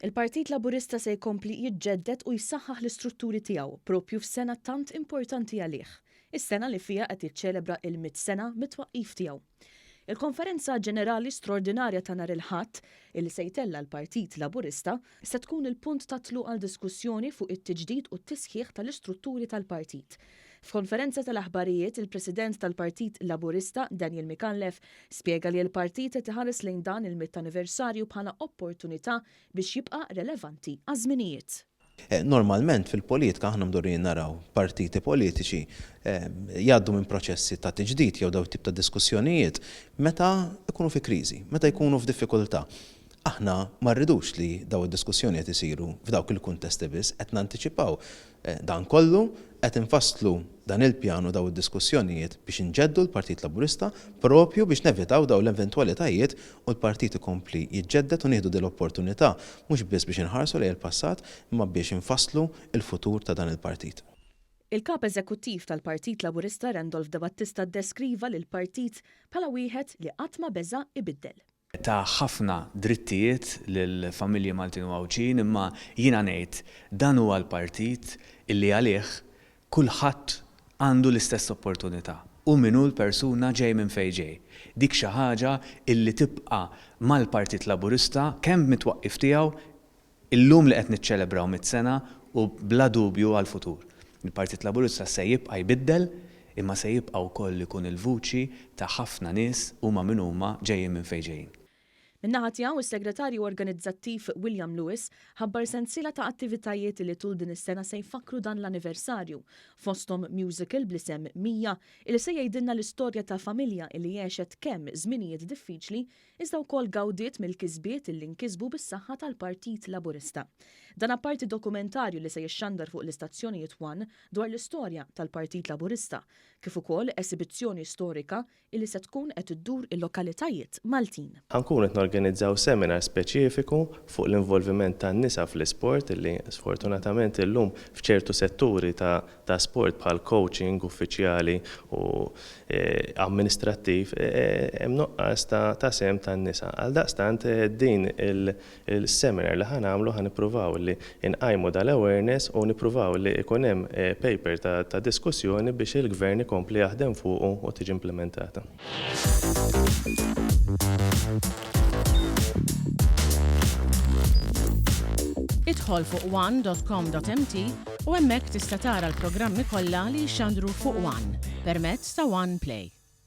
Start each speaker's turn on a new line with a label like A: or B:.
A: Il-Partit Laburista se jkompli jiġġedded u jsaħħaħ l-istrutturi tiegħu propju f'sena tant importanti għalih, is-sena li fiha qed jiċċelebra il-100 sena mit-twaqqif tiegħu. Il-Konferenza Ġenerali Straordinarja ta' nhar il-Ħadd illi se jtella l-Partit Laburista se tkun il-punt ta' tluq għal diskussjoni fuq it-tiġdid u t-tisħiħ tal-istrutturi tal-partit. F'konferenza tal-aħbarijiet, il-President tal-Partit Laburista, Daniel Mikallef, spjega li l-partit qed iħares lejn dan il-100 anniversarju bħala opportunità biex jibqa' relevanti għaż-żminijiet.
B: Normalment fil-politika aħna mdorrin naraw partiti politiċi jgħaddu minn proċessi ta' tiġdid jew daw tip ta' diskussjonijiet meta jkunu fi kriżi, meta jkunu f'diffikultà. Aħna ma rridux li daw id-diskussjonijiet isiru f'dawk il-kuntesti biss, qed nantiċipaw dan kollu, qed infasslu dan il-pjanu daw id-diskussjonijiet biex inġeddu l-Partit Laburista propju biex nevitaw daw l-eventwalitajiet u l-partit ikompli jiġġedded u nieħdu din l-opportunità mhux biss biex inħarsu lejn il-passat imma biex infasslu il-futur ta' dan il-partit.
A: Il-kap eżekuttiv tal-Partit Laburista Randolph De Battista ddeskriva lill-partit bħala wieħed li qatt ma beża' ibiddel.
C: Ta' ħafna drittijiet lill-familji Maltin u Għawġin, imma jiena ngħid dan huwa l-partit illi għalih kulħadd għandu l-istess opportunità. U minnu l-persuna ġej minn fejn ġej. Dik xi ħaġa illi tibqa' mal-Partit Laburista kemm mit-twaqqif tiegħu illum li qed niċċelebraw 100 sena u bla dubju għall-futur. Il-Partit Laburista se jibqa' jbiddel imma se jibqa' wkoll ikun il-vuċi ta' ħafna nies huma minn huma ġejjin minn fejn ġejjin.
A: Min-naħa tiegħu is-Segretarju Organizzattiv William Lewis ħabbar sensiela ta' attivitajiet li tul din is-sena se jfakru dan l-anniversarju, fosthom musical bl-isem Mija li se jgħidilna l-istorja ta' familja li għexet kemm żminijiet diffiċli iżda wkoll gawdiet mill-kisbiet li nkisbu bis-saħħa tal-Partit Laburista. Dan apparti dokumentarju li se jixxandar fuq l-istazzjonijiet One dwar l-istorja tal-Partit Laburista, kif ukoll esibizzjoni storika li se tkun qed iddur il-lokalitajiet Maltin.
D: Ħankun qed norganizzaw seminar speċifiku fuq l-involviment tan-nisa fl-isport illi sfortunatament illum f'ċertu setturi ta' sport bħal coaching uffiċjali u amministrattiv hemm noqqas ta' sem tan-nisa. Għaldaqstant din il-seminar li ħanagħmlu ħanippruvaw li inqajmu dal-awareness u nippruvaw li ikun hemm paper ta' diskussjoni biex il-gvern ikompli jaħdem fuqu u tiġi implementata.
E: Idħol fuq one.com.mt u hemmhekk tista' tara l-programmi kollha li jixxandru fuq One permezz ta' One Play.